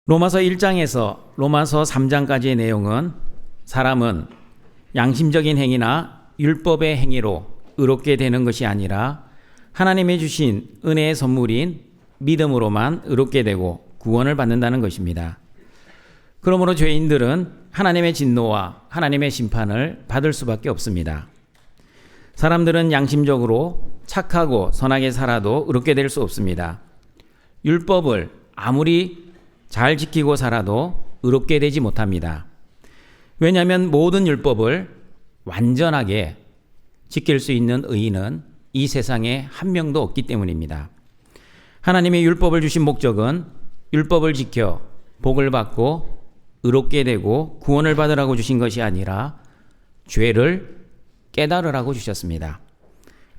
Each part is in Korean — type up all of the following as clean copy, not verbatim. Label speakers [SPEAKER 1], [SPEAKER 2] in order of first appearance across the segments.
[SPEAKER 1] 로마서 1장에서 로마서 3장까지의 내용은 사람은 양심적인 행위나 율법의 행위로 의롭게 되는 것이 아니라 하나님이 주신 은혜의 선물인 믿음으로만 의롭게 되고 구원을 받는다는 것입니다. 그러므로 죄인들은 하나님의 진노와 하나님의 심판을 받을 수밖에 없습니다. 사람들은 양심적으로 착하고 선하게 살아도 의롭게 될 수 없습니다. 율법을 아무리 잘 지키고 살아도 의롭게 되지 못합니다. 왜냐하면 모든 율법을 완전하게 지킬 수 있는 의인은 이 세상에 한 명도 없기 때문입니다. 하나님의 율법을 주신 목적은 율법을 지켜 복을 받고 의롭게 되고 구원을 받으라고 주신 것이 아니라 죄를 깨달으라고 주셨습니다.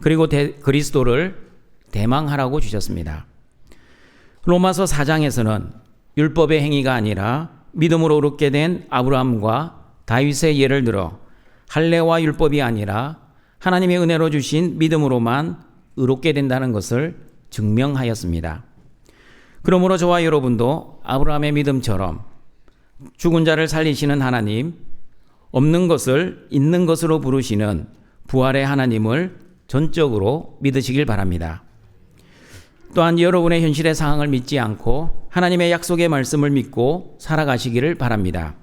[SPEAKER 1] 그리고 그리스도를 대망하라고 주셨습니다. 로마서 4장에서는 율법의 행위가 아니라 믿음으로 의롭게 된 아브라함과 다윗의 예를 들어 할례와 율법이 아니라 하나님의 은혜로 주신 믿음으로만 의롭게 된다는 것을 증명하였습니다. 그러므로 저와 여러분도 아브라함의 믿음처럼 죽은 자를 살리시는 하나님, 없는 것을 있는 것으로 부르시는 부활의 하나님을 전적으로 믿으시길 바랍니다. 또한 여러분의 현실의 상황을 믿지 않고 하나님의 약속의 말씀을 믿고 살아가시기를 바랍니다.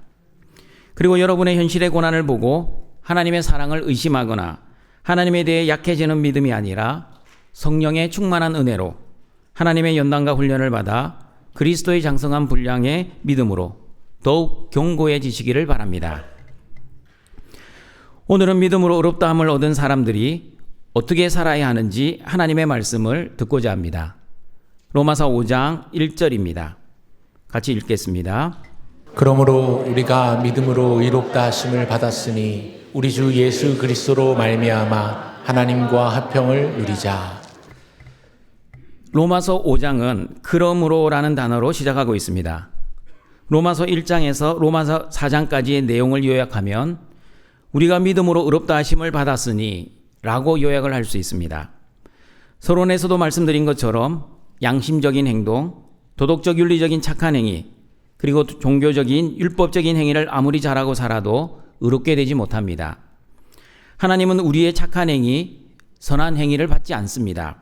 [SPEAKER 1] 그리고 여러분의 현실의 고난을 보고 하나님의 사랑을 의심하거나 하나님에 대해 약해지는 믿음이 아니라 성령의 충만한 은혜로 하나님의 연단과 훈련을 받아 그리스도의 장성한 분량의 믿음으로 더욱 견고해지시기를 바랍니다. 오늘은 믿음으로 의롭다함을 얻은 사람들이 어떻게 살아야 하는지 하나님의 말씀을 듣고자 합니다. 로마서 5장 1절입니다. 같이 읽겠습니다.
[SPEAKER 2] 그러므로 우리가 믿음으로 의롭다 하심을 받았으니 우리 주 예수 그리스도로 말미암아 하나님과 화평을 누리자.
[SPEAKER 1] 로마서 5장은 그러므로라는 단어로 시작하고 있습니다. 로마서 1장에서 로마서 4장까지의 내용을 요약하면 우리가 믿음으로 의롭다 하심을 받았으니 라고 요약을 할 수 있습니다. 서론에서도 말씀드린 것처럼 양심적인 행동, 도덕적 윤리적인 착한 행위, 그리고 종교적인 율법적인 행위를 아무리 잘하고 살아도 의롭게 되지 못합니다. 하나님은 우리의 착한 행위, 선한 행위를 받지 않습니다.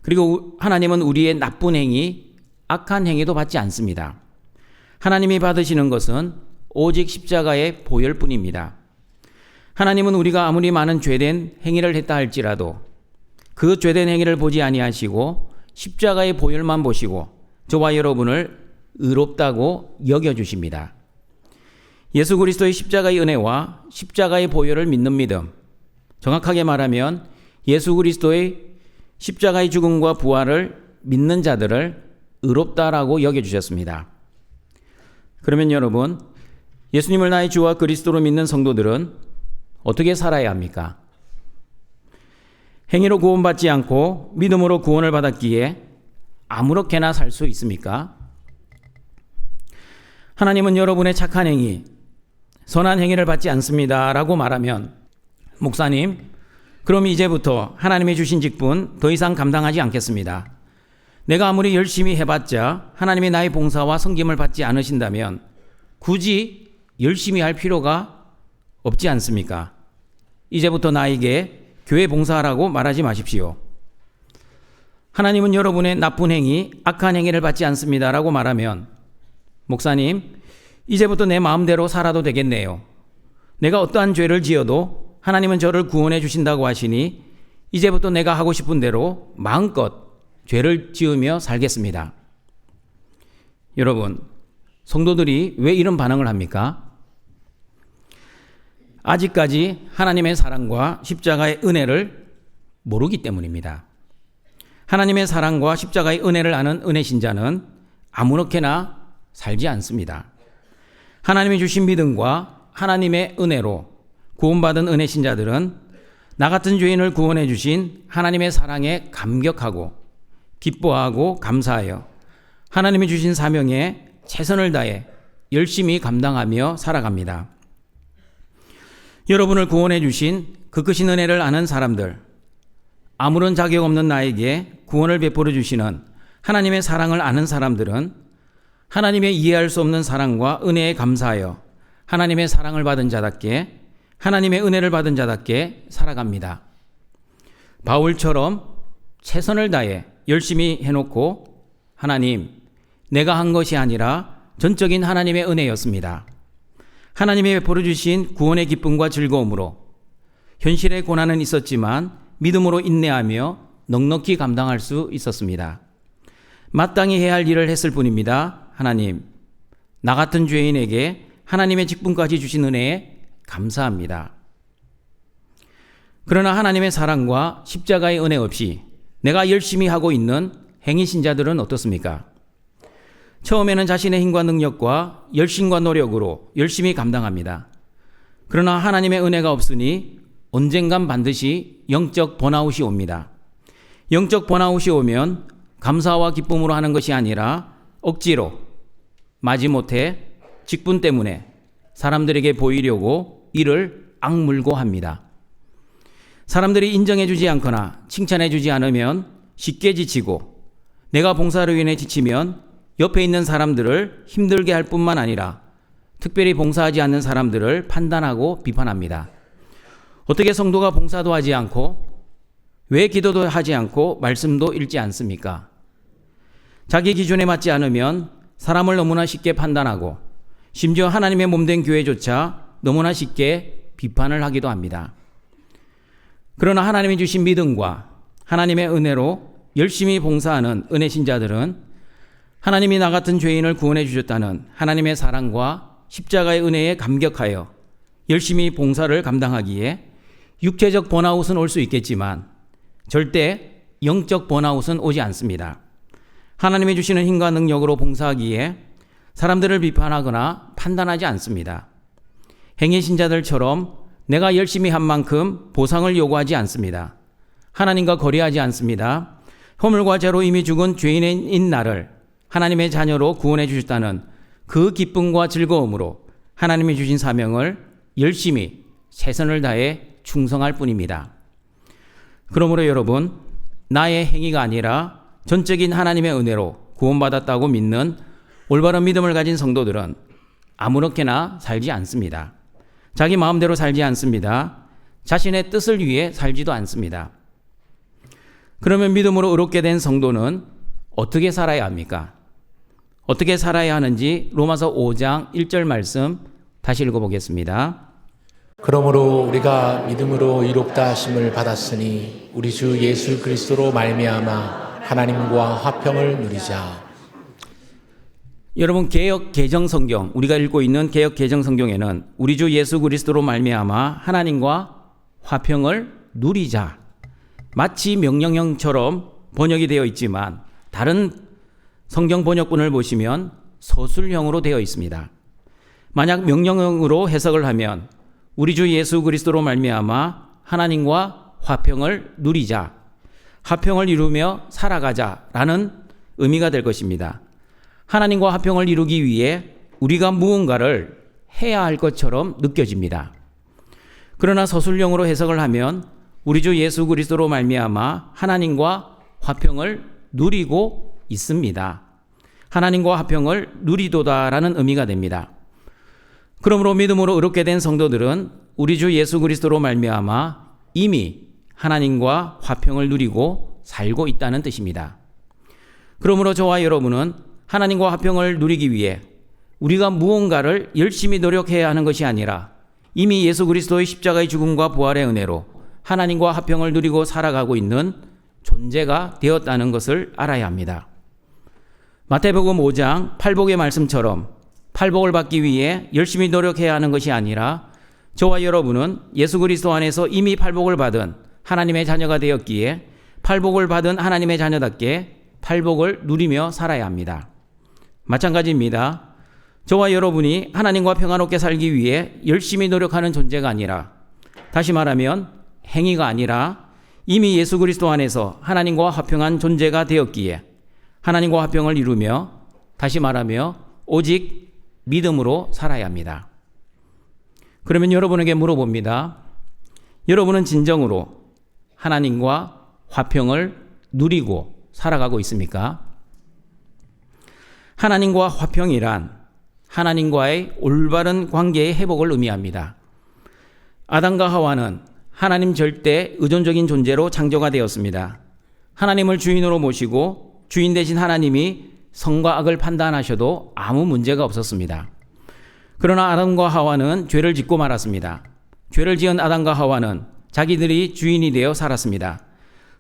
[SPEAKER 1] 그리고 하나님은 우리의 나쁜 행위, 악한 행위도 받지 않습니다. 하나님이 받으시는 것은 오직 십자가의 보혈뿐입니다. 하나님은 우리가 아무리 많은 죄된 행위를 했다 할지라도 그 죄된 행위를 보지 아니하시고 십자가의 보혈만 보시고 저와 여러분을 의롭다고 여겨주십니다. 예수 그리스도의 십자가의 은혜와 십자가의 보혈을 믿는 믿음, 정확하게 말하면 예수 그리스도의 십자가의 죽음과 부활을 믿는 자들을 의롭다라고 여겨주셨습니다. 그러면 여러분, 예수님을 나의 주와 그리스도로 믿는 성도들은 어떻게 살아야 합니까? 행위로 구원받지 않고 믿음으로 구원을 받았기에 아무렇게나 살 수 있습니까? 하나님은 여러분의 착한 행위, 선한 행위를 받지 않습니다 라고 말하면 목사님, 그럼 이제부터 하나님이 주신 직분 더 이상 감당하지 않겠습니다. 내가 아무리 열심히 해봤자 하나님이 나의 봉사와 섬김을 받지 않으신다면 굳이 열심히 할 필요가 없지 않습니까? 이제부터 나에게 교회 봉사하라고 말하지 마십시오. 하나님은 여러분의 나쁜 행위, 악한 행위를 받지 않습니다 라고 말하면 목사님, 이제부터 내 마음대로 살아도 되겠네요. 내가 어떠한 죄를 지어도 하나님은 저를 구원해 주신다고 하시니 이제부터 내가 하고 싶은 대로 마음껏 죄를 지으며 살겠습니다. 여러분, 성도들이 왜 이런 반응을 합니까? 아직까지 하나님의 사랑과 십자가의 은혜를 모르기 때문입니다. 하나님의 사랑과 십자가의 은혜를 아는 은혜 신자는 아무렇게나 살지 않습니다. 하나님이 주신 믿음과 하나님의 은혜로 구원받은 은혜 신자들은 나 같은 죄인을 구원해 주신 하나님의 사랑에 감격하고 기뻐하고 감사하여 하나님이 주신 사명에 최선을 다해 열심히 감당하며 살아갑니다. 여러분을 구원해 주신 그 크신 은혜를 아는 사람들, 아무런 자격 없는 나에게 구원을 베풀어 주시는 하나님의 사랑을 아는 사람들은 하나님의 이해할 수 없는 사랑과 은혜에 감사하여 하나님의 사랑을 받은 자답게, 하나님의 은혜를 받은 자답게 살아갑니다. 바울처럼 최선을 다해 열심히 해놓고 하나님, 내가 한 것이 아니라 전적인 하나님의 은혜였습니다. 하나님이 베풀어 주신 구원의 기쁨과 즐거움으로 현실의 고난은 있었지만 믿음으로 인내하며 넉넉히 감당할 수 있었습니다. 마땅히 해야 할 일을 했을 뿐입니다. 하나님, 나 같은 죄인에게 하나님의 직분까지 주신 은혜에 감사합니다. 그러나 하나님의 사랑과 십자가의 은혜 없이 내가 열심히 하고 있는 행위신자들은 어떻습니까? 처음에는 자신의 힘과 능력과 열심과 노력으로 열심히 감당합니다. 그러나 하나님의 은혜가 없으니 언젠간 반드시 영적 번아웃이 옵니다. 영적 번아웃이 오면 감사와 기쁨으로 하는 것이 아니라 억지로, 마지못해 직분 때문에 사람들에게 보이려고 이를 악물고 합니다. 사람들이 인정해주지 않거나 칭찬해주지 않으면 쉽게 지치고, 내가 봉사로 인해 지치면 옆에 있는 사람들을 힘들게 할 뿐만 아니라 특별히 봉사하지 않는 사람들을 판단하고 비판합니다. 어떻게 성도가 봉사도 하지 않고 왜 기도도 하지 않고 말씀도 읽지 않습니까? 자기 기준에 맞지 않으면 사람을 너무나 쉽게 판단하고 심지어 하나님의 몸된 교회조차 너무나 쉽게 비판을 하기도 합니다. 그러나 하나님이 주신 믿음과 하나님의 은혜로 열심히 봉사하는 은혜신자들은 하나님이 나 같은 죄인을 구원해 주셨다는 하나님의 사랑과 십자가의 은혜에 감격하여 열심히 봉사를 감당하기에 육체적 번아웃은 올 수 있겠지만 절대 영적 번아웃은 오지 않습니다. 하나님이 주시는 힘과 능력으로 봉사하기에 사람들을 비판하거나 판단하지 않습니다. 행위신자들처럼 내가 열심히 한 만큼 보상을 요구하지 않습니다. 하나님과 거래하지 않습니다. 허물과 죄로 이미 죽은 죄인인 나를 하나님의 자녀로 구원해 주셨다는 그 기쁨과 즐거움으로 하나님이 주신 사명을 열심히 최선을 다해 충성할 뿐입니다. 그러므로 여러분, 나의 행위가 아니라 전적인 하나님의 은혜로 구원받았다고 믿는 올바른 믿음을 가진 성도들은 아무렇게나 살지 않습니다. 자기 마음대로 살지 않습니다. 자신의 뜻을 위해 살지도 않습니다. 그러면 믿음으로 의롭게 된 성도는 어떻게 살아야 합니까? 어떻게 살아야 하는지 로마서 5장 1절 말씀 다시 읽어보겠습니다.
[SPEAKER 2] 그러므로 우리가 믿음으로 의롭다 하심을 받았으니 우리 주 예수 그리스도로 말미암아 하나님과 화평을 누리자.
[SPEAKER 1] 여러분, 개역 개정 성경, 우리가 읽고 있는 개역 개정 성경에는 우리 주 예수 그리스도로 말미암아 하나님과 화평을 누리자, 마치 명령형처럼 번역이 되어 있지만 다른 성경 번역본을 보시면 서술형으로 되어 있습니다. 만약 명령형으로 해석을 하면 우리 주 예수 그리스도로 말미암아 하나님과 화평을 누리자, 화평을 이루며 살아가자라는 의미가 될 것입니다. 하나님과 화평을 이루기 위해 우리가 무언가를 해야 할 것처럼 느껴집니다. 그러나 서술형으로 해석을 하면 우리 주 예수 그리스도로 말미암아 하나님과 화평을 누리고 있습니다. 하나님과 화평을 누리도다라는 의미가 됩니다. 그러므로 믿음으로 의롭게 된 성도들은 우리 주 예수 그리스도로 말미암아 이미 하나님과 화평을 누리고 살고 있다는 뜻입니다. 그러므로 저와 여러분은 하나님과 화평을 누리기 위해 우리가 무언가를 열심히 노력해야 하는 것이 아니라 이미 예수 그리스도의 십자가의 죽음과 부활의 은혜로 하나님과 화평을 누리고 살아가고 있는 존재가 되었다는 것을 알아야 합니다. 마태복음 5장 팔복의 말씀처럼 팔복을 받기 위해 열심히 노력해야 하는 것이 아니라 저와 여러분은 예수 그리스도 안에서 이미 팔복을 받은 하나님의 자녀가 되었기에 팔복을 받은 하나님의 자녀답게 팔복을 누리며 살아야 합니다. 마찬가지입니다. 저와 여러분이 하나님과 평안롭게 살기 위해 열심히 노력하는 존재가 아니라, 다시 말하면 행위가 아니라 이미 예수 그리스도 안에서 하나님과 화평한 존재가 되었기에 하나님과 화평을 이루며, 다시 말하며 오직 믿음으로 살아야 합니다. 그러면 여러분에게 물어봅니다. 여러분은 진정으로 하나님과 화평을 누리고 살아가고 있습니까? 하나님과 화평이란 하나님과의 올바른 관계의 회복을 의미합니다. 아담과 하와는 하나님 절대 의존적인 존재로 창조가 되었습니다. 하나님을 주인으로 모시고 주인 대신 하나님이 선과 악을 판단하셔도 아무 문제가 없었습니다. 그러나 아담과 하와는 죄를 짓고 말았습니다. 죄를 지은 아담과 하와는 자기들이 주인이 되어 살았습니다.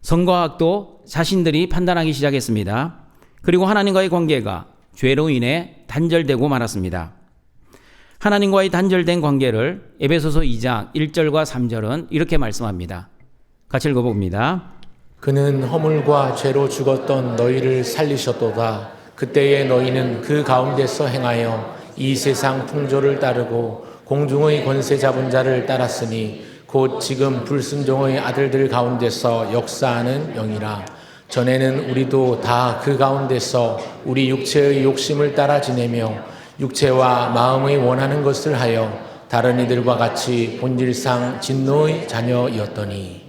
[SPEAKER 1] 선과 악도 자신들이 판단하기 시작했습니다. 그리고 하나님과의 관계가 죄로 인해 단절되고 말았습니다. 하나님과의 단절된 관계를 에베소서 2장 1절과 3절은 이렇게 말씀합니다. 같이 읽어봅니다.
[SPEAKER 2] 그는 허물과 죄로 죽었던 너희를 살리셨도다. 그때에 너희는 그 가운데서 행하여 이 세상 풍조를 따르고 공중의 권세 잡은 자를 따랐으니 곧 지금 불순종의 아들들 가운데서 역사하는 영이라. 전에는 우리도 다 그 가운데서 우리 육체의 욕심을 따라 지내며 육체와 마음의 원하는 것을 하여 다른 이들과 같이 본질상 진노의 자녀이었더니.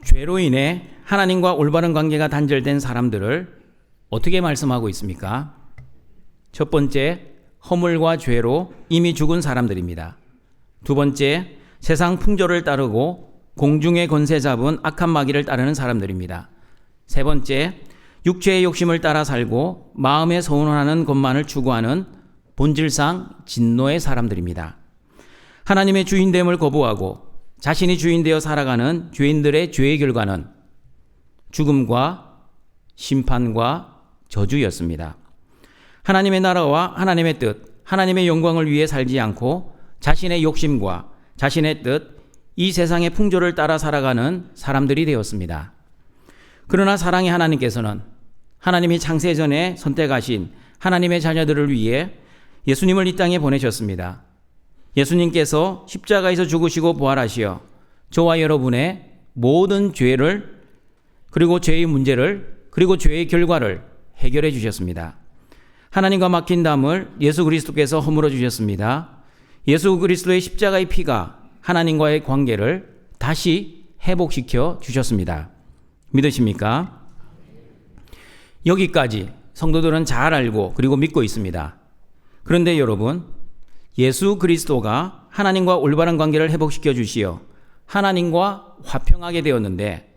[SPEAKER 1] 죄로 인해 하나님과 올바른 관계가 단절된 사람들을 어떻게 말씀하고 있습니까? 첫 번째, 허물과 죄로 이미 죽은 사람들입니다. 두 번째, 세상 풍조를 따르고 공중의 권세 잡은 악한 마귀를 따르는 사람들입니다. 세 번째, 육체의 욕심을 따라 살고 마음에 소원하는 것만을 추구하는 본질상 진노의 사람들입니다. 하나님의 주인됨을 거부하고 자신이 주인되어 살아가는 죄인들의 죄의 결과는 죽음과 심판과 저주였습니다. 하나님의 나라와 하나님의 뜻, 하나님의 영광을 위해 살지 않고 자신의 욕심과 자신의 뜻, 이 세상의 풍조를 따라 살아가는 사람들이 되었습니다. 그러나 사랑의 하나님께서는 하나님이 창세전에 선택하신 하나님의 자녀들을 위해 예수님을 이 땅에 보내셨습니다. 예수님께서 십자가에서 죽으시고 부활하시어 저와 여러분의 모든 죄를 그리고 죄의 문제를 그리고 죄의 결과를 해결해 주셨습니다. 하나님과 막힌 담을 예수 그리스도께서 허물어 주셨습니다. 예수 그리스도의 십자가의 피가 하나님과의 관계를 다시 회복시켜 주셨습니다. 믿으십니까? 여기까지 성도들은 잘 알고 그리고 믿고 있습니다. 그런데 여러분, 예수 그리스도가 하나님과 올바른 관계를 회복시켜 주시어 하나님과 화평하게 되었는데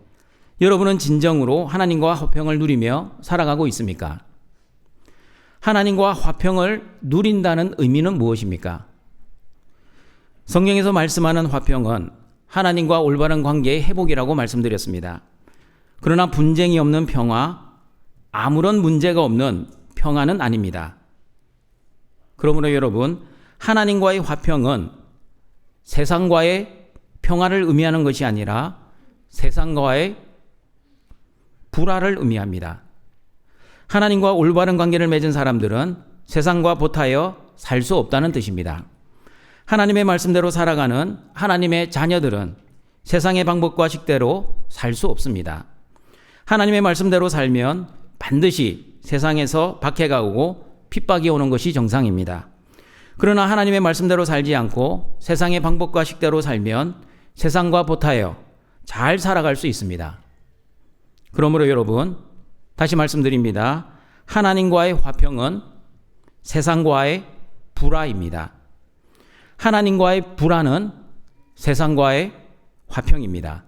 [SPEAKER 1] 여러분은 진정으로 하나님과 화평을 누리며 살아가고 있습니까? 하나님과 화평을 누린다는 의미는 무엇입니까? 성경에서 말씀하는 화평은 하나님과 올바른 관계의 회복이라고 말씀드렸습니다. 그러나 분쟁이 없는 평화, 아무런 문제가 없는 평화는 아닙니다. 그러므로 여러분, 하나님과의 화평은 세상과의 평화를 의미하는 것이 아니라 세상과의 불화를 의미합니다. 하나님과 올바른 관계를 맺은 사람들은 세상과 보타여 살 수 없다는 뜻입니다. 하나님의 말씀대로 살아가는 하나님의 자녀들은 세상의 방법과 식대로 살 수 없습니다. 하나님의 말씀대로 살면 반드시 세상에서 박해가 오고 핍박이 오는 것이 정상입니다. 그러나 하나님의 말씀대로 살지 않고 세상의 방법과 식대로 살면 세상과 보타여 잘 살아갈 수 있습니다. 그러므로 여러분, 다시 말씀드립니다. 하나님과의 화평은 세상과의 불화입니다. 하나님과의 불화는 세상과의 화평입니다.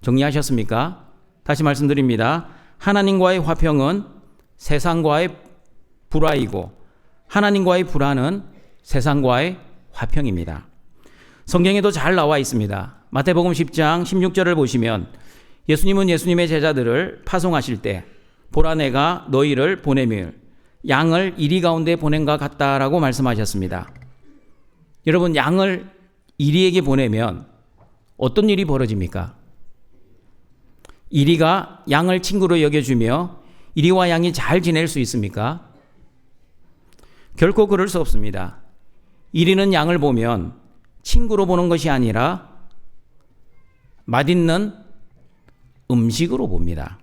[SPEAKER 1] 정리하셨습니까? 다시 말씀드립니다. 하나님과의 화평은 세상과의 불화이고 하나님과의 불화는 세상과의 화평입니다. 성경에도 잘 나와 있습니다. 마태복음 10장 16절을 보시면 예수님은 예수님의 제자들을 파송하실 때 보라 내가 너희를 보내밀 양을 이리 가운데 보낸 것 같다라고 말씀하셨습니다. 여러분, 양을 이리에게 보내면 어떤 일이 벌어집니까? 이리가 양을 친구로 여겨주며 이리와 양이 잘 지낼 수 있습니까? 결코 그럴 수 없습니다. 이리는 양을 보면 친구로 보는 것이 아니라 맛있는 음식으로 봅니다.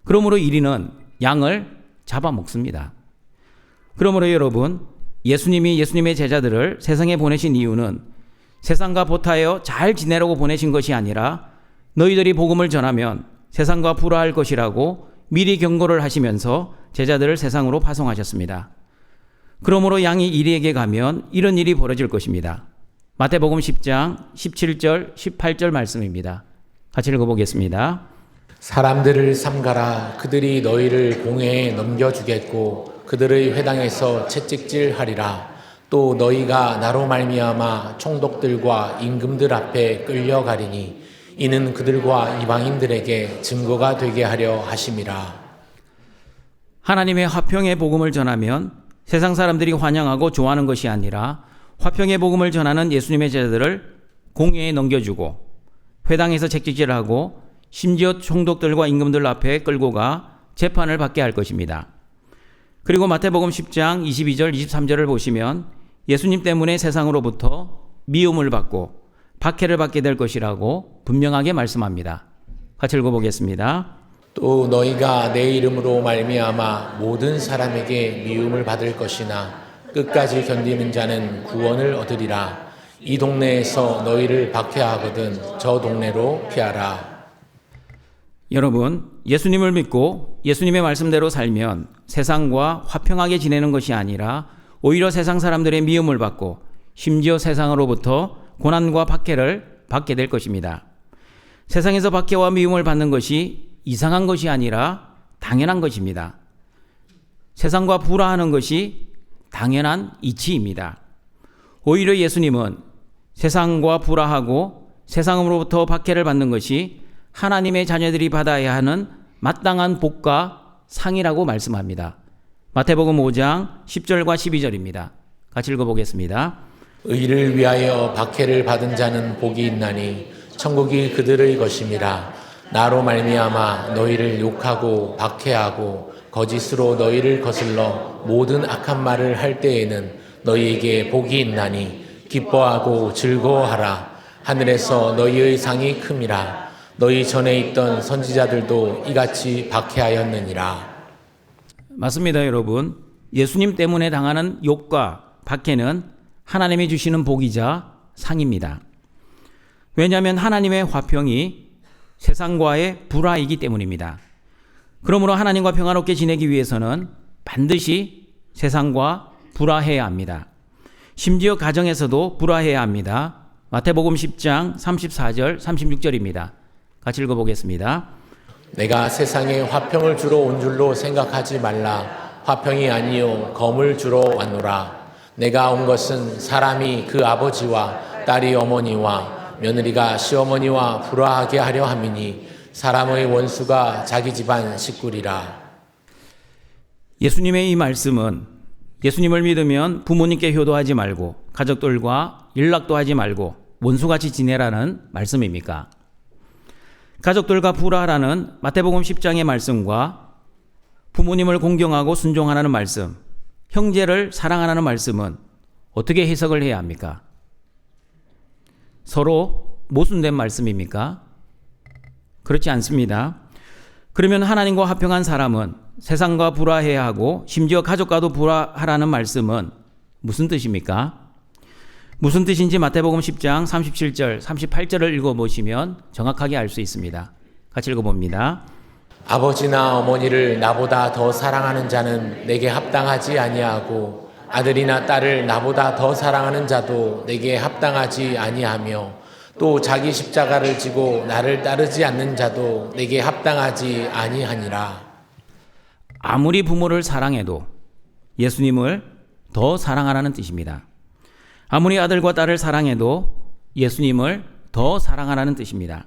[SPEAKER 1] 그러므로 이리는 양을 잡아먹습니다. 그러므로 여러분, 예수님이 예수님의 제자들을 세상에 보내신 이유는 세상과 보타여 잘 지내라고 보내신 것이 아니라 너희들이 복음을 전하면 세상과 불화할 것이라고 미리 경고를 하시면서 제자들을 세상으로 파송하셨습니다. 그러므로 양이 이리에게 가면 이런 일이 벌어질 것입니다. 마태복음 10장 17절 18절 말씀입니다. 같이 읽어보겠습니다.
[SPEAKER 2] 사람들을 삼가라. 그들이 너희를 공회에 넘겨주겠고 그들의 회당에서 채찍질하리라. 또 너희가 나로 말미암아 총독들과 임금들 앞에 끌려가리니 이는 그들과 이방인들에게 증거가 되게 하려 하심이라.
[SPEAKER 1] 하나님의 화평의 복음을 전하면 세상 사람들이 환영하고 좋아하는 것이 아니라 화평의 복음을 전하는 예수님의 제자들을 공회에 넘겨주고 회당에서 채찍질하고 심지어 총독들과 임금들 앞에 끌고 가 재판을 받게 할 것입니다. 그리고 마태복음 10장 22절 23절을 보시면 예수님 때문에 세상으로부터 미움을 받고 박해를 받게 될 것이라고 분명하게 말씀합니다. 같이 읽어보겠습니다.
[SPEAKER 2] 또 너희가 내 이름으로 말미암아 모든 사람에게 미움을 받을 것이나 끝까지 견디는 자는 구원을 얻으리라. 이 동네에서 너희를 박해하거든 저 동네로 피하라.
[SPEAKER 1] 여러분, 예수님을 믿고 예수님의 말씀대로 살면 세상과 화평하게 지내는 것이 아니라 오히려 세상 사람들의 미움을 받고 심지어 세상으로부터 고난과 박해를 받게 될 것입니다. 세상에서 박해와 미움을 받는 것이 이상한 것이 아니라 당연한 것입니다. 세상과 불화하는 것이 당연한 이치입니다. 오히려 예수님은 세상과 불화하고 세상으로부터 박해를 받는 것이 하나님의 자녀들이 받아야 하는 마땅한 복과 상이라고 말씀합니다. 마태복음 5장 10절과 12절입니다. 같이 읽어보겠습니다.
[SPEAKER 2] 의를 위하여 박해를 받은 자는 복이 있나니 천국이 그들의 것임이라. 나로 말미암아 너희를 욕하고 박해하고 거짓으로 너희를 거슬러 모든 악한 말을 할 때에는 너희에게 복이 있나니 기뻐하고 즐거워하라. 하늘에서 너희의 상이 큼이라. 너희 전에 있던 선지자들도 이같이 박해하였느니라.
[SPEAKER 1] 맞습니다, 여러분. 예수님 때문에 당하는 욕과 박해는 하나님이 주시는 복이자 상입니다. 왜냐하면 하나님의 화평이 세상과의 불화이기 때문입니다. 그러므로 하나님과 평화롭게 지내기 위해서는 반드시 세상과 불화해야 합니다. 심지어 가정에서도 불화해야 합니다. 마태복음 10장 34절 36절입니다. 같이 읽어보겠습니다.
[SPEAKER 2] 내가 세상에 화평을 주러 온 줄로 생각하지 말라. 화평이 아니요 검을 주러 왔노라. 내가 온 것은 사람이 그 아버지와 딸이 어머니와 며느리가 시어머니와 불화하게 하려 함이니 사람의 원수가 자기 집안 식구리라.
[SPEAKER 1] 예수님의 이 말씀은 예수님을 믿으면 부모님께 효도하지 말고 가족들과 연락도 하지 말고 원수같이 지내라는 말씀입니까? 가족들과 불화하라는 마태복음 10장의 말씀과 부모님을 공경하고 순종하라는 말씀, 형제를 사랑하라는 말씀은 어떻게 해석을 해야 합니까? 서로 모순된 말씀입니까? 그렇지 않습니다. 그러면 하나님과 화평한 사람은 세상과 불화해야 하고 심지어 가족과도 불화하라는 말씀은 무슨 뜻입니까? 무슨 뜻인지 마태복음 10장 37절, 38절을 읽어보시면 정확하게 알 수 있습니다. 같이 읽어봅니다.
[SPEAKER 2] 아버지나 어머니를 나보다 더 사랑하는 자는 내게 합당하지 아니하고 아들이나 딸을 나보다 더 사랑하는 자도 내게 합당하지 아니하며 또 자기 십자가를 지고 나를 따르지 않는 자도 내게 합당하지 아니하니라.
[SPEAKER 1] 아무리 부모를 사랑해도 예수님을 더 사랑하라는 뜻입니다. 아무리 아들과 딸을 사랑해도 예수님을 더 사랑하라는 뜻입니다.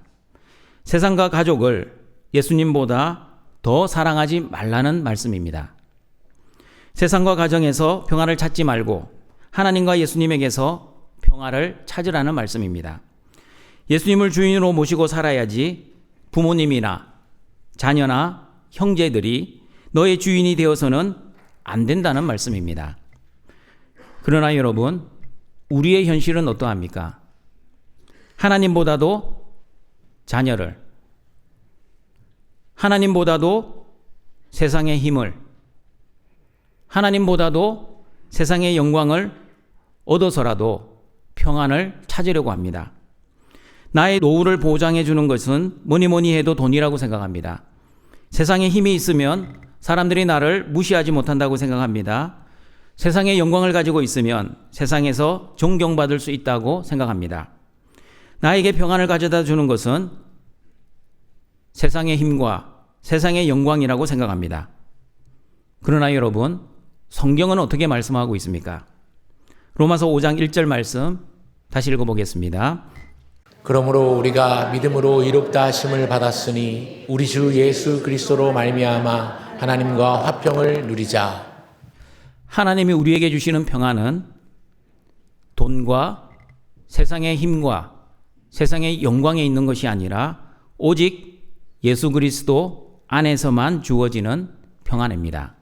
[SPEAKER 1] 세상과 가족을 예수님보다 더 사랑하지 말라는 말씀입니다. 세상과 가정에서 평화를 찾지 말고 하나님과 예수님에게서 평화를 찾으라는 말씀입니다. 예수님을 주인으로 모시고 살아야지 부모님이나 자녀나 형제들이 너의 주인이 되어서는 안 된다는 말씀입니다. 그러나 여러분, 우리의 현실은 어떠합니까? 하나님보다도 자녀를, 하나님보다도 세상의 힘을, 하나님보다도 세상의 영광을 얻어서라도 평안을 찾으려고 합니다. 나의 노후를 보장해 주는 것은 뭐니 해도 돈이라고 생각합니다. 세상에 힘이 있으면 사람들이 나를 무시하지 못한다고 생각합니다. 세상의 영광을 가지고 있으면 세상에서 존경받을 수 있다고 생각합니다. 나에게 평안을 가져다 주는 것은 세상의 힘과 세상의 영광이라고 생각합니다. 그러나 여러분, 성경은 어떻게 말씀하고 있습니까? 로마서 5장 1절 말씀 다시 읽어보겠습니다.
[SPEAKER 2] 그러므로 우리가 믿음으로 이롭다 하심을 받았으니 우리 주 예수 그리스도로 말미암아 하나님과 화평을 누리자.
[SPEAKER 1] 하나님이 우리에게 주시는 평안은 돈과 세상의 힘과 세상의 영광에 있는 것이 아니라 오직 예수 그리스도 안에서만 주어지는 평안입니다.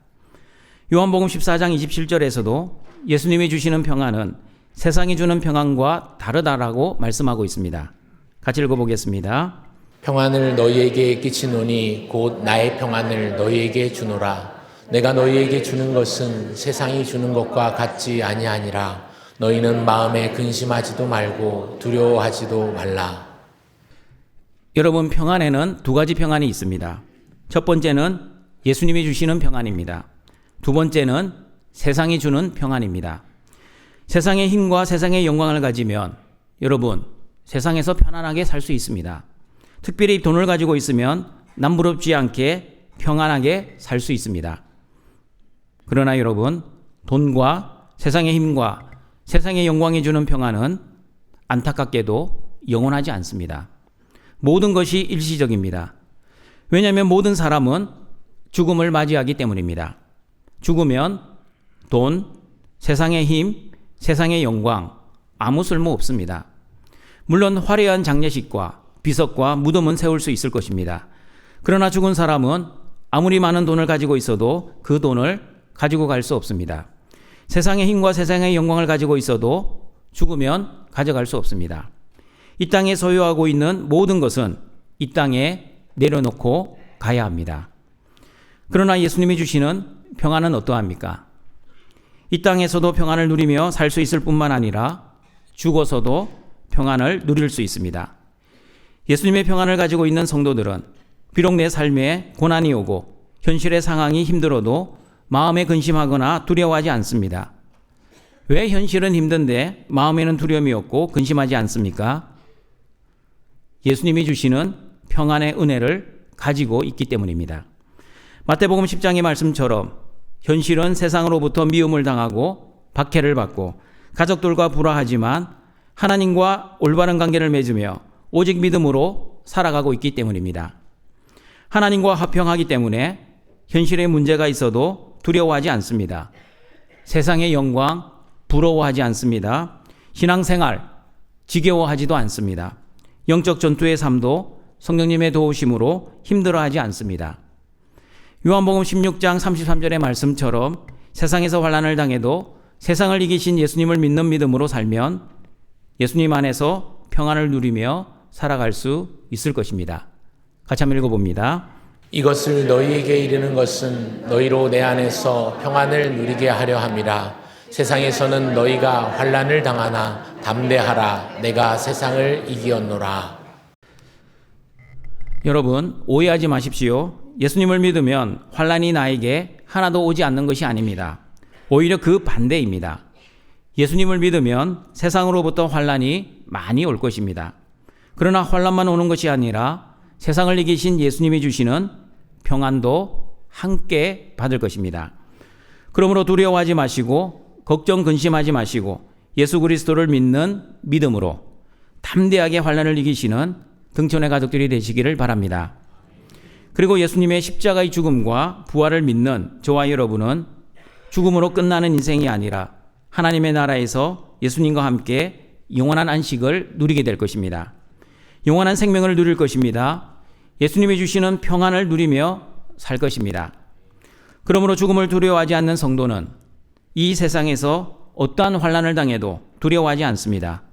[SPEAKER 1] 요한복음 14장 27절에서도 예수님이 주시는 평안은 세상이 주는 평안과 다르다라고 말씀하고 있습니다. 같이 읽어보겠습니다.
[SPEAKER 2] 평안을 너희에게 끼치노니 곧 나의 평안을 너희에게 주노라. 내가 너희에게 주는 것은 세상이 주는 것과 같지 아니하니라. 너희는 마음에 근심하지도 말고 두려워하지도 말라.
[SPEAKER 1] 여러분, 평안에는 두 가지 평안이 있습니다. 첫 번째는 예수님이 주시는 평안입니다. 두 번째는 세상이 주는 평안입니다. 세상의 힘과 세상의 영광을 가지면 여러분, 세상에서 편안하게 살 수 있습니다. 특별히 돈을 가지고 있으면 남부럽지 않게 평안하게 살 수 있습니다. 그러나 여러분, 돈과 세상의 힘과 세상의 영광이 주는 평안은 안타깝게도 영원하지 않습니다. 모든 것이 일시적입니다. 왜냐하면 모든 사람은 죽음을 맞이하기 때문입니다. 죽으면 돈, 세상의 힘, 세상의 영광 아무 쓸모 없습니다. 물론 화려한 장례식과 비석과 무덤은 세울 수 있을 것입니다. 그러나 죽은 사람은 아무리 많은 돈을 가지고 있어도 그 돈을 가지고 갈 수 없습니다. 세상의 힘과 세상의 영광을 가지고 있어도 죽으면 가져갈 수 없습니다. 이 땅에 소유하고 있는 모든 것은 이 땅에 내려놓고 가야 합니다. 그러나 예수님이 주시는 평안은 어떠합니까? 이 땅에서도 평안을 누리며 살 수 있을 뿐만 아니라 죽어서도 평안을 누릴 수 있습니다. 예수님의 평안을 가지고 있는 성도들은 비록 내 삶에 고난이 오고 현실의 상황이 힘들어도 마음에 근심하거나 두려워하지 않습니다. 왜 현실은 힘든데 마음에는 두려움이 없고 근심하지 않습니까? 예수님이 주시는 평안의 은혜를 가지고 있기 때문입니다. 마태복음 10장의 말씀처럼 현실은 세상으로부터 미움을 당하고 박해를 받고 가족들과 불화하지만 하나님과 올바른 관계를 맺으며 오직 믿음으로 살아가고 있기 때문입니다. 하나님과 화평하기 때문에 현실에 문제가 있어도 두려워하지 않습니다. 세상의 영광 부러워하지 않습니다. 신앙생활 지겨워하지도 않습니다. 영적 전투의 삶도 성령님의 도우심으로 힘들어하지 않습니다. 요한복음 16장 33절의 말씀처럼 세상에서 환난을 당해도 세상을 이기신 예수님을 믿는 믿음으로 살면 예수님 안에서 평안을 누리며 살아갈 수 있을 것입니다. 같이 한번 읽어봅니다.
[SPEAKER 2] 이것을 너희에게 이르는 것은 너희로 내 안에서 평안을 누리게 하려 함이라. 세상에서는 너희가 환난을 당하나 담대하라. 내가 세상을 이기었노라.
[SPEAKER 1] 여러분, 오해하지 마십시오. 예수님을 믿으면 환난이 나에게 하나도 오지 않는 것이 아닙니다. 오히려 그 반대입니다. 예수님을 믿으면 세상으로부터 환난이 많이 올 것입니다. 그러나 환난만 오는 것이 아니라 세상을 이기신 예수님이 주시는 평안도 함께 받을 것입니다. 그러므로 두려워하지 마시고 걱정 근심하지 마시고 예수 그리스도를 믿는 믿음으로 담대하게 환난을 이기시는 등촌의 가족들이 되시기를 바랍니다. 그리고 예수님의 십자가의 죽음과 부활을 믿는 저와 여러분은 죽음으로 끝나는 인생이 아니라 하나님의 나라에서 예수님과 함께 영원한 안식을 누리게 될 것입니다. 영원한 생명을 누릴 것입니다. 예수님이 주시는 평안을 누리며 살 것입니다. 그러므로 죽음을 두려워하지 않는 성도는 이 세상에서 어떠한 환난을 당해도 두려워하지 않습니다.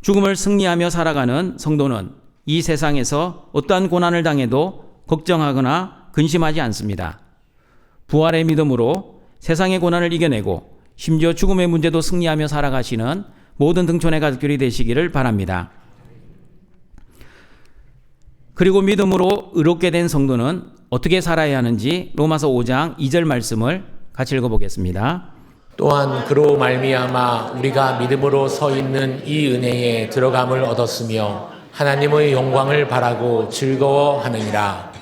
[SPEAKER 1] 죽음을 승리하며 살아가는 성도는 이 세상에서 어떠한 고난을 당해도 걱정하거나 근심하지 않습니다. 부활의 믿음으로 세상의 고난을 이겨내고 심지어 죽음의 문제도 승리하며 살아가시는 모든 등촌의 가족들이 되시기를 바랍니다. 그리고 믿음으로 의롭게 된 성도는 어떻게 살아야 하는지 로마서 5장 2절 말씀을 같이 읽어보겠습니다.
[SPEAKER 2] 또한 그로 말미암아 우리가 믿음으로 서 있는 이 은혜에 들어감을 얻었으며 하나님의 영광을 바라고 즐거워하느니라.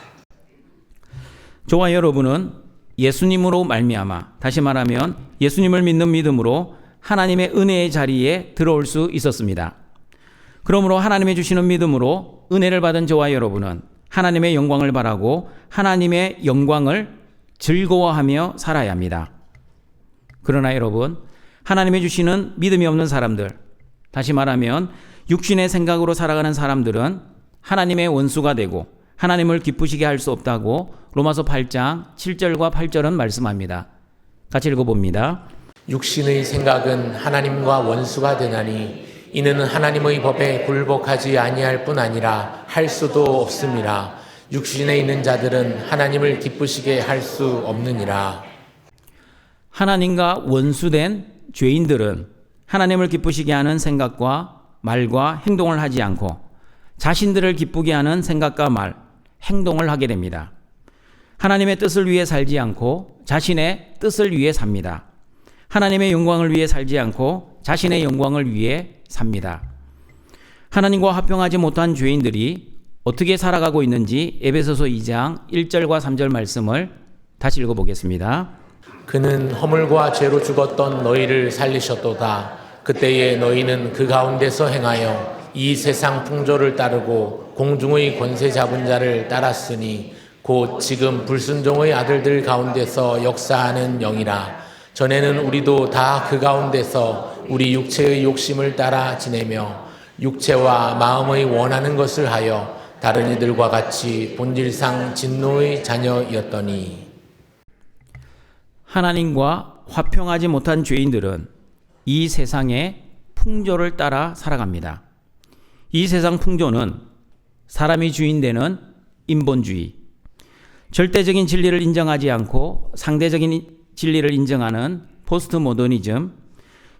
[SPEAKER 1] 저와 여러분은 예수님으로 말미암아, 다시 말하면 예수님을 믿는 믿음으로 하나님의 은혜의 자리에 들어올 수 있었습니다. 그러므로 하나님의 주시는 믿음으로 은혜를 받은 저와 여러분은 하나님의 영광을 바라고 하나님의 영광을 즐거워하며 살아야 합니다. 그러나 여러분, 하나님의 주시는 믿음이 없는 사람들, 다시 말하면 육신의 생각으로 살아가는 사람들은 하나님의 원수가 되고 하나님을 기쁘시게 할 수 없다고 로마서 8장 7절과 8절은 말씀합니다. 같이 읽어봅니다.
[SPEAKER 2] 육신의 생각은 하나님과 원수가 되나니 이는 하나님의 법에 굴복하지 아니할 뿐 아니라 할 수도 없음이라. 육신에 있는 자들은 하나님을 기쁘시게 할 수 없느니라.
[SPEAKER 1] 하나님과 원수된 죄인들은 하나님을 기쁘시게 하는 생각과 말과 행동을 하지 않고 자신들을 기쁘게 하는 생각과 말, 행동을 하게 됩니다. 하나님의 뜻을 위해 살지 않고 자신의 뜻을 위해 삽니다. 하나님의 영광을 위해 살지 않고 자신의 영광을 위해 삽니다. 하나님과 화평하지 못한 죄인들이 어떻게 살아가고 있는지 에베소서 2장 1절과 3절 말씀을 다시 읽어보겠습니다.
[SPEAKER 2] 그는 허물과 죄로 죽었던 너희를 살리셨도다. 그때에 너희는 그 가운데서 행하여 이 세상 풍조를 따르고 공중의 권세 잡은 자를 따랐으니 곧 지금 불순종의 아들들 가운데서 역사하는 영이라. 전에는 우리도 다 그 가운데서 우리 육체의 욕심을 따라 지내며 육체와 마음의 원하는 것을 하여 다른 이들과 같이 본질상 진노의 자녀였더니.
[SPEAKER 1] 하나님과 화평하지 못한 죄인들은 이 세상의 풍조를 따라 살아갑니다. 이 세상 풍조는 사람이 주인 되는 인본주의, 절대적인 진리를 인정하지 않고 상대적인 진리를 인정하는 포스트 모더니즘,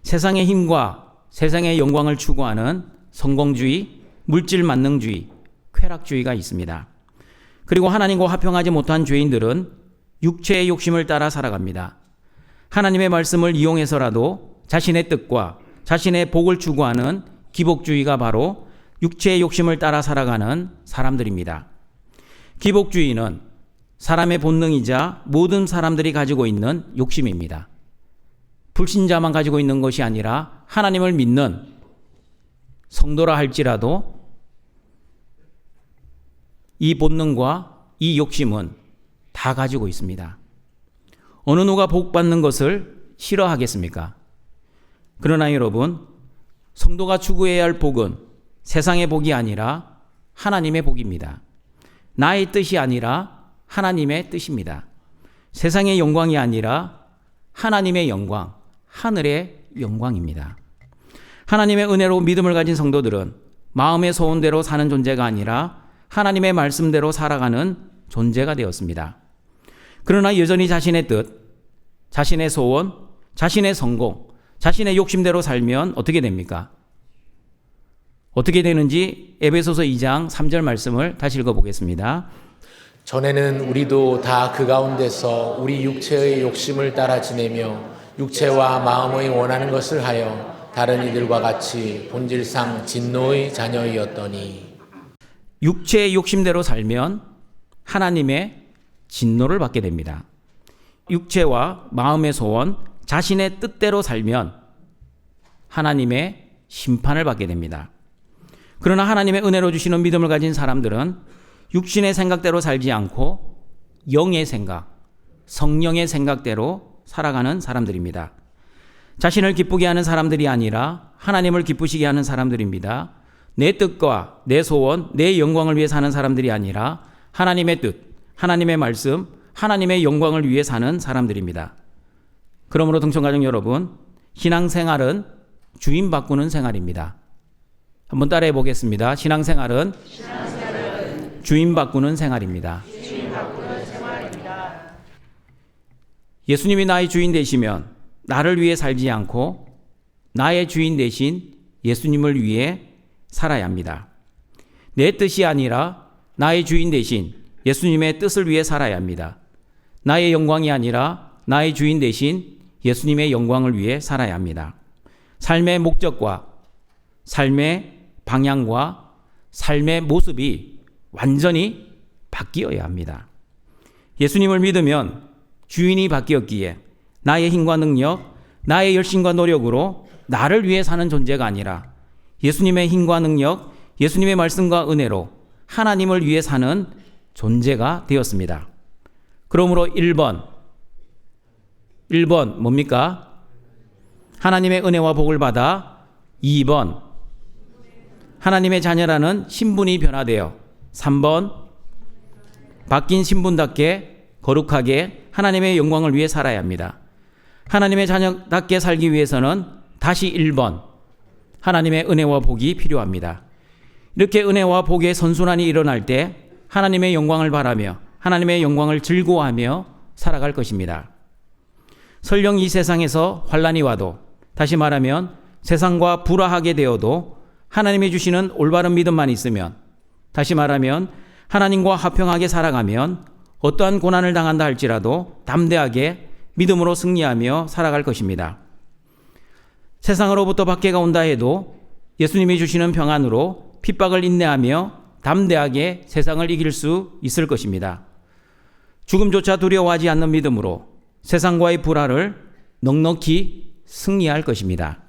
[SPEAKER 1] 세상의 힘과 세상의 영광을 추구하는 성공주의, 물질 만능주의, 쾌락주의가 있습니다. 그리고 하나님과 화평하지 못한 죄인들은 육체의 욕심을 따라 살아갑니다. 하나님의 말씀을 이용해서라도 자신의 뜻과 자신의 복을 추구하는 기복주의가 바로 육체의 욕심을 따라 살아가는 사람들입니다. 기복주의는 사람의 본능이자 모든 사람들이 가지고 있는 욕심입니다. 불신자만 가지고 있는 것이 아니라 하나님을 믿는 성도라 할지라도 이 본능과 이 욕심은 다 가지고 있습니다. 어느 누가 복 받는 것을 싫어하겠습니까? 그러나 여러분, 성도가 추구해야 할 복은 세상의 복이 아니라 하나님의 복입니다. 나의 뜻이 아니라 하나님의 뜻입니다. 세상의 영광이 아니라 하나님의 영광, 하늘의 영광입니다. 하나님의 은혜로 믿음을 가진 성도들은 마음의 소원대로 사는 존재가 아니라 하나님의 말씀대로 살아가는 존재가 되었습니다. 그러나 여전히 자신의 뜻, 자신의 소원, 자신의 성공, 자신의 욕심대로 살면 어떻게 됩니까? 어떻게 되는지 에베소서 2장 3절 말씀을 다시 읽어보겠습니다.
[SPEAKER 2] 전에는 우리도 다 그 가운데서 우리 육체의 욕심을 따라 지내며 육체와 마음의 원하는 것을 하여 다른 이들과 같이 본질상 진노의 자녀이었더니.
[SPEAKER 1] 육체의 욕심대로 살면 하나님의 진노를 받게 됩니다. 육체와 마음의 소원, 자신의 뜻대로 살면 하나님의 심판을 받게 됩니다. 그러나 하나님의 은혜로 주시는 믿음을 가진 사람들은 육신의 생각대로 살지 않고 영의 생각, 성령의 생각대로 살아가는 사람들입니다. 자신을 기쁘게 하는 사람들이 아니라 하나님을 기쁘시게 하는 사람들입니다. 내 뜻과 내 소원, 내 영광을 위해 사는 사람들이 아니라 하나님의 뜻, 하나님의 말씀, 하나님의 영광을 위해 사는 사람들입니다. 그러므로 동청가족 여러분, 신앙생활은 주인 바꾸는 생활입니다. 한번 따라해 보겠습니다. 신앙생활은 주인 바꾸는 생활입니다. 예수님이 나의 주인 되시면 나를 위해 살지 않고 나의 주인 되신 예수님을 위해 살아야 합니다. 내 뜻이 아니라 나의 주인 되신 예수님의 뜻을 위해 살아야 합니다. 나의 영광이 아니라 나의 주인 대신 예수님의 영광을 위해 살아야 합니다. 삶의 목적과 삶의 방향과 삶의 모습이 완전히 바뀌어야 합니다. 예수님을 믿으면 주인이 바뀌었기에 나의 힘과 능력, 나의 열심과 노력으로 나를 위해 사는 존재가 아니라 예수님의 힘과 능력, 예수님의 말씀과 은혜로 하나님을 위해 사는 존재가 되었습니다. 그러므로 1번 뭡니까? 하나님의 은혜와 복을 받아. 2번 하나님의 자녀라는 신분이 변화되어. 3번 바뀐 신분답게 거룩하게 하나님의 영광을 위해 살아야 합니다. 하나님의 자녀답게 살기 위해서는 다시 1번 하나님의 은혜와 복이 필요합니다. 이렇게 은혜와 복의 선순환이 일어날 때 하나님의 영광을 바라며 하나님의 영광을 즐거워하며 살아갈 것입니다. 설령 이 세상에서 환난이 와도, 다시 말하면 세상과 불화하게 되어도 하나님이 주시는 올바른 믿음만 있으면, 다시 말하면 하나님과 화평하게 살아가면 어떠한 고난을 당한다 할지라도 담대하게 믿음으로 승리하며 살아갈 것입니다. 세상으로부터 박해가 온다 해도 예수님이 주시는 평안으로 핍박을 인내하며 담대하게 세상을 이길 수 있을 것입니다. 죽음조차 두려워하지 않는 믿음으로 세상과의 불화를 넉넉히 승리할 것입니다.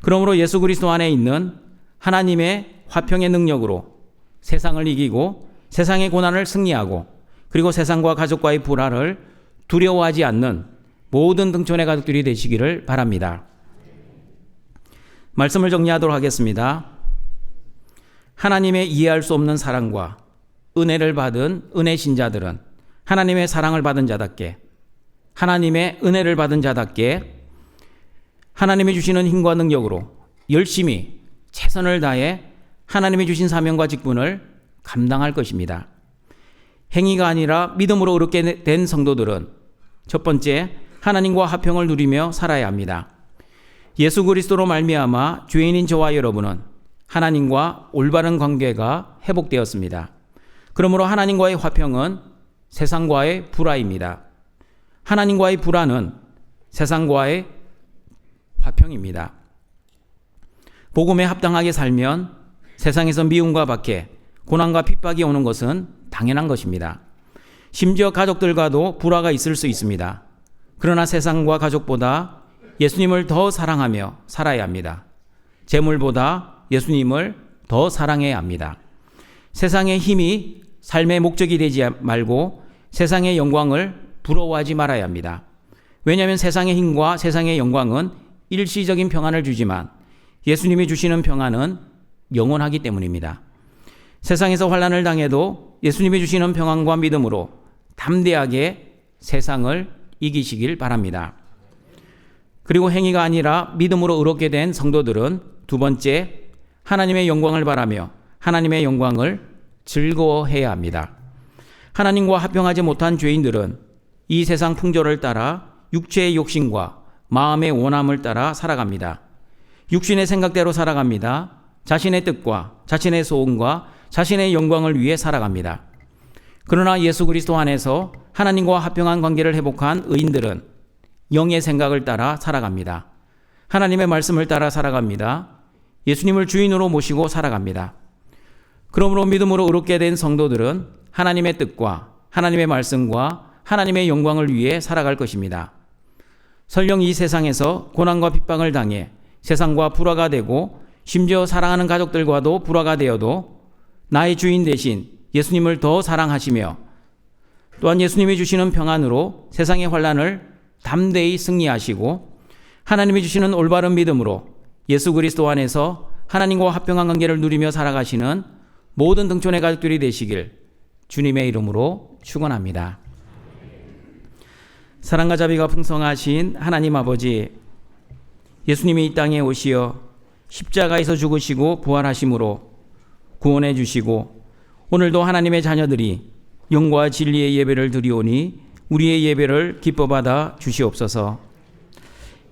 [SPEAKER 1] 그러므로 예수 그리스도 안에 있는 하나님의 화평의 능력으로 세상을 이기고 세상의 고난을 승리하고, 그리고 세상과 가족과의 불화를 두려워하지 않는 모든 등촌의 가족들이 되시기를 바랍니다. 말씀을 정리하도록 하겠습니다. 하나님의 이해할 수 없는 사랑과 은혜를 받은 은혜 신자들은 하나님의 사랑을 받은 자답게, 하나님의 은혜를 받은 자답게 하나님이 주시는 힘과 능력으로 열심히 최선을 다해 하나님이 주신 사명과 직분을 감당할 것입니다. 행위가 아니라 믿음으로 의롭게 된 성도들은 첫 번째, 하나님과 화평을 누리며 살아야 합니다. 예수 그리스도로 말미암아 죄인인 저와 여러분은 하나님과 올바른 관계가 회복되었습니다. 그러므로 하나님과의 화평은 세상과의 불화입니다. 하나님과의 불화는 세상과의 화평입니다. 복음에 합당하게 살면 세상에서 미움과 박해, 고난과 핍박이 오는 것은 당연한 것입니다. 심지어 가족들과도 불화가 있을 수 있습니다. 그러나 세상과 가족보다 예수님을 더 사랑하며 살아야 합니다. 재물보다 예수님을 더 사랑해야 합니다. 세상의 힘이 삶의 목적이 되지 말고 세상의 영광을 부러워하지 말아야 합니다. 왜냐하면 세상의 힘과 세상의 영광은 일시적인 평안을 주지만 예수님이 주시는 평안은 영원하기 때문입니다. 세상에서 환난을 당해도 예수님이 주시는 평안과 믿음으로 담대하게 세상을 이기시길 바랍니다. 그리고 행위가 아니라 믿음으로 의롭게 된 성도들은 두 번째, 하나님의 영광을 바라며 하나님의 영광을 즐거워해야 합니다. 하나님과 화평하지 못한 죄인들은 이 세상 풍조를 따라 육체의 욕심과 마음의 원함을 따라 살아갑니다. 육신의 생각대로 살아갑니다. 자신의 뜻과 자신의 소원과 자신의 영광을 위해 살아갑니다. 그러나 예수 그리스도 안에서 하나님과 화평한 관계를 회복한 의인들은 영의 생각을 따라 살아갑니다. 하나님의 말씀을 따라 살아갑니다. 예수님을 주인으로 모시고 살아갑니다. 그러므로 믿음으로 의롭게 된 성도들은 하나님의 뜻과 하나님의 말씀과 하나님의 영광을 위해 살아갈 것입니다. 설령 이 세상에서 고난과 핍박을 당해 세상과 불화가 되고 심지어 사랑하는 가족들과도 불화가 되어도 나의 주인 대신 예수님을 더 사랑하시며 또한 예수님이 주시는 평안으로 세상의 환난을 담대히 승리하시고 하나님이 주시는 올바른 믿음으로 예수 그리스도 안에서 하나님과 화평한 관계를 누리며 살아가시는 모든 등촌의 가족들이 되시길 주님의 이름으로 축원합니다. 사랑과 자비가 풍성하신 하나님 아버지, 예수님이 이 땅에 오시어 십자가에서 죽으시고 부활하심으로 구원해 주시고 오늘도 하나님의 자녀들이 영과 진리의 예배를 드리오니 우리의 예배를 기뻐 받아 주시옵소서.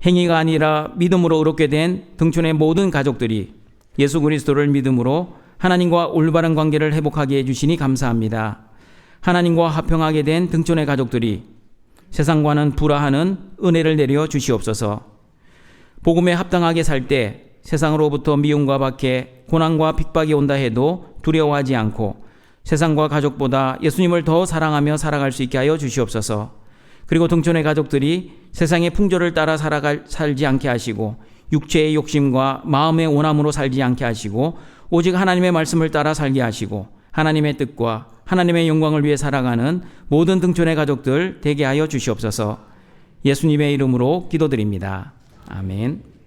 [SPEAKER 1] 행위가 아니라 믿음으로 의롭게 된 등촌의 모든 가족들이 예수 그리스도를 믿음으로 하나님과 올바른 관계를 회복하게 해주시니 감사합니다. 하나님과 화평하게 된 등촌의 가족들이 세상과는 불화하는 은혜를 내려 주시옵소서. 복음에 합당하게 살 때 세상으로부터 미움과 박해, 고난과 핍박이 온다 해도 두려워하지 않고 세상과 가족보다 예수님을 더 사랑하며 살아갈 수 있게 하여 주시옵소서. 그리고 등촌의 가족들이 세상의 풍조를 따라 살지 않게 하시고 육체의 욕심과 마음의 원함으로 살지 않게 하시고 오직 하나님의 말씀을 따라 살게 하시고 하나님의 뜻과 하나님의 영광을 위해 살아가는 모든 등촌의 가족들 되게 하여 주시옵소서. 예수님의 이름으로 기도드립니다. 아멘.